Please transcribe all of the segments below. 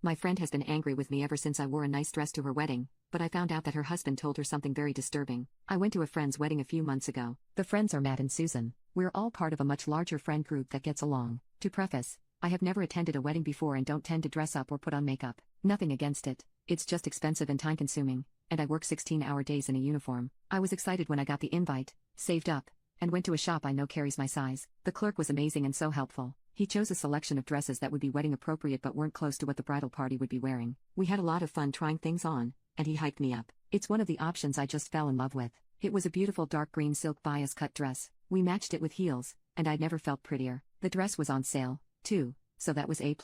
My friend has been angry with me ever since I wore a nice dress to her wedding, but I found out that her husband told her something very disturbing. I went to a friend's wedding a few months ago. The friends are Matt and Susan. We're all part of a much larger friend group that gets along. To preface, I have never attended a wedding before and don't tend to dress up or put on makeup. Nothing against it. It's just expensive and time-consuming, and I work 16-hour days in a uniform. I was excited when I got the invite, saved up, and went to a shop I know carries my size. The clerk was amazing and so helpful. He chose a selection of dresses that would be wedding appropriate but weren't close to what the bridal party would be wearing. We had a lot of fun trying things on, and he hyped me up. It's one of the options I just fell in love with. It was a beautiful dark green silk bias cut dress. We matched it with heels, and I'd never felt prettier. The dress was on sale, too, so that was A+.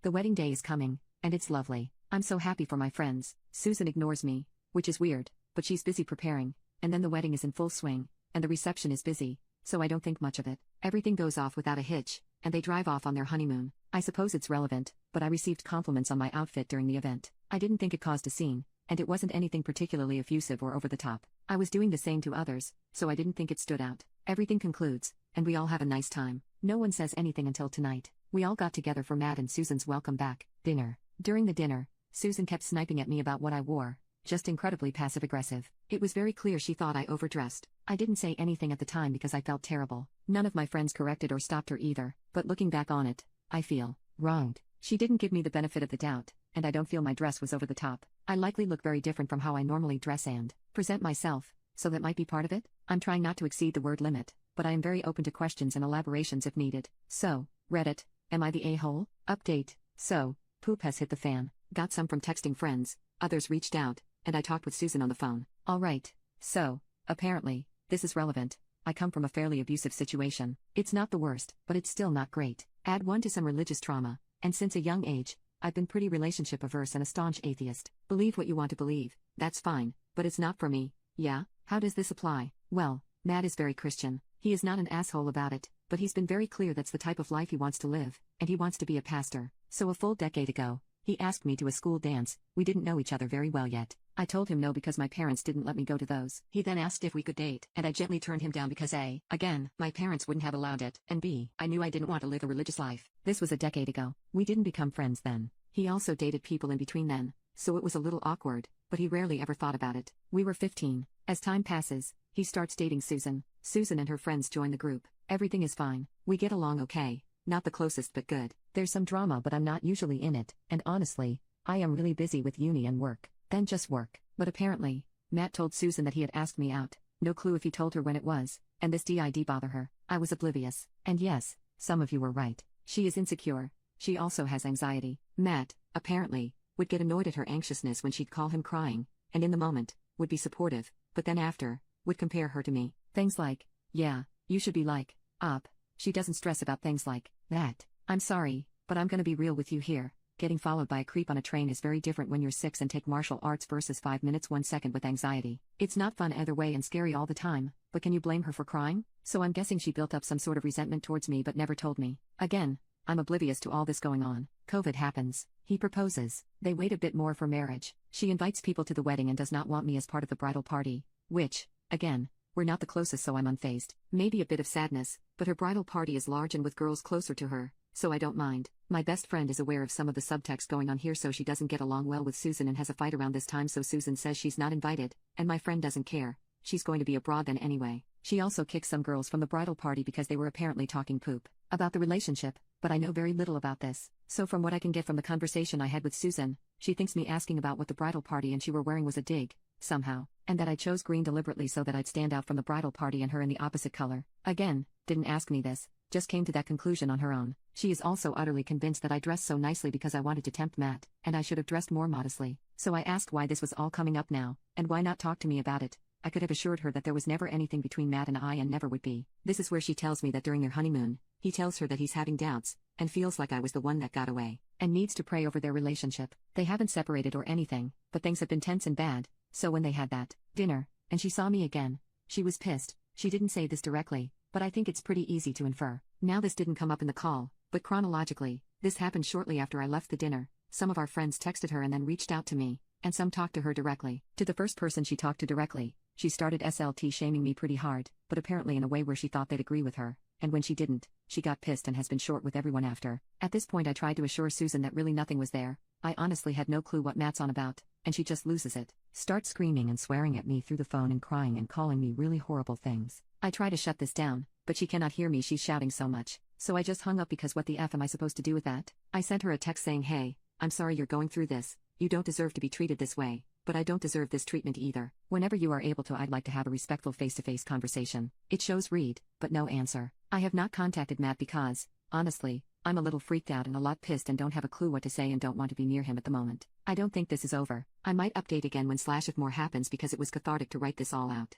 The wedding day is coming, and it's lovely. I'm so happy for my friends. Susan ignores me, which is weird, but she's busy preparing, and then the wedding is in full swing, and the reception is busy, so I don't think much of it. Everything goes off without a hitch, and they drive off on their honeymoon. I suppose it's relevant, but I received compliments on my outfit during the event. I didn't think it caused a scene, and it wasn't anything particularly effusive or over the top. I was doing the same to others, so I didn't think it stood out. Everything concludes, and we all have a nice time. No one says anything until tonight. We all got together for Matt and Susan's welcome back dinner. During the dinner, Susan kept sniping at me about what I wore, just incredibly passive-aggressive. It was very clear she thought I overdressed. I didn't say anything at the time because I felt terrible. None of my friends corrected or stopped her either, but looking back on it, I feel wronged. She didn't give me the benefit of the doubt, and I don't feel my dress was over the top. I likely look very different from how I normally dress and present myself, so that might be part of it. I'm trying not to exceed the word limit, but I am very open to questions and elaborations if needed. So, Reddit, am I the a-hole? Update. So, poop has hit the fan. Got some from texting friends, others reached out, and I talked with Susan on the phone. Alright. So, apparently, this is relevant. I come from a fairly abusive situation. It's not the worst, but it's still not great. Add one to some religious trauma, and since a young age, I've been pretty relationship averse and a staunch atheist. Believe what you want to believe, that's fine, but it's not for me. Yeah? How does this apply? Well, Matt is very Christian. He is not an asshole about it, but he's been very clear that's the type of life he wants to live, and he wants to be a pastor. So a full decade ago, he asked me to a school dance. We didn't know each other very well yet. I told him no because my parents didn't let me go to those. He then asked if we could date, and I gently turned him down because A, again, my parents wouldn't have allowed it, and B, I knew I didn't want to live a religious life. This was a decade ago. We didn't become friends then. He also dated people in between then, so it was a little awkward, but he rarely ever thought about it. We were 15. As time passes, he starts dating Susan. Susan and her friends join the group. Everything is fine. We get along okay. Not the closest but good. There's some drama but I'm not usually in it, and honestly, I am really busy with uni and work. Then just work. But apparently, Matt told Susan that he had asked me out. No clue if he told her when it was, and this did bother her. I was oblivious. And yes, some of you were right. She is insecure. She also has anxiety. Matt, apparently, would get annoyed at her anxiousness when she'd call him crying, and in the moment, would be supportive, but then after, would compare her to me. Things like, yeah, you should be like, up. She doesn't stress about things like that. I'm sorry, but I'm gonna be real with you here. Getting followed by a creep on a train is very different when you're 6 and take martial arts versus 5 minutes 1 second with anxiety. It's not fun either way and scary all the time, but can you blame her for crying? So I'm guessing she built up some sort of resentment towards me but never told me. Again, I'm oblivious to all this going on. COVID happens. He proposes. They wait a bit more for marriage. She invites people to the wedding and does not want me as part of the bridal party. Which, again, we're not the closest so I'm unfazed. Maybe a bit of sadness, but her bridal party is large and with girls closer to her, so I don't mind. My best friend is aware of some of the subtext going on here so she doesn't get along well with Susan and has a fight around this time so Susan says she's not invited, and my friend doesn't care. She's going to be abroad then anyway. She also kicked some girls from the bridal party because they were apparently talking poop about the relationship, but I know very little about this. So from what I can get from the conversation I had with Susan, she thinks me asking about what the bridal party and she were wearing was a dig, somehow, and that I chose green deliberately so that I'd stand out from the bridal party and her in the opposite color. Again, didn't ask me this, just came to that conclusion on her own. She is also utterly convinced that I dressed so nicely because I wanted to tempt Matt, and I should have dressed more modestly. So I asked why this was all coming up now, and why not talk to me about it. I could have assured her that there was never anything between Matt and I and never would be. This is where she tells me that during their honeymoon, he tells her that he's having doubts, and feels like I was the one that got away, and needs to pray over their relationship. They haven't separated or anything, but things have been tense and bad, so when they had that dinner, and she saw me again, she was pissed. She didn't say this directly, but I think it's pretty easy to infer. Now this didn't come up in the call, but chronologically, this happened shortly after I left the dinner. Some of our friends texted her and then reached out to me, and some talked to her directly. To the first person she talked to directly, she started SLT shaming me pretty hard, but apparently in a way where she thought they'd agree with her, and when she didn't, she got pissed and has been short with everyone after. At this point I tried to assure Susan that really nothing was there. I honestly had no clue what Matt's on about, and she just loses it. Starts screaming and swearing at me through the phone and crying and calling me really horrible things. I try to shut this down, but she cannot hear me, she's shouting so much. So I just hung up because what the F am I supposed to do with that? I sent her a text saying, hey, I'm sorry you're going through this, you don't deserve to be treated this way, but I don't deserve this treatment either. Whenever you are able to, I'd like to have a respectful face-to-face conversation. It shows read, but no answer. I have not contacted Matt because, honestly, I'm a little freaked out and a lot pissed and don't have a clue what to say and don't want to be near him at the moment. I don't think this is over. I might update again when/if more happens because it was cathartic to write this all out.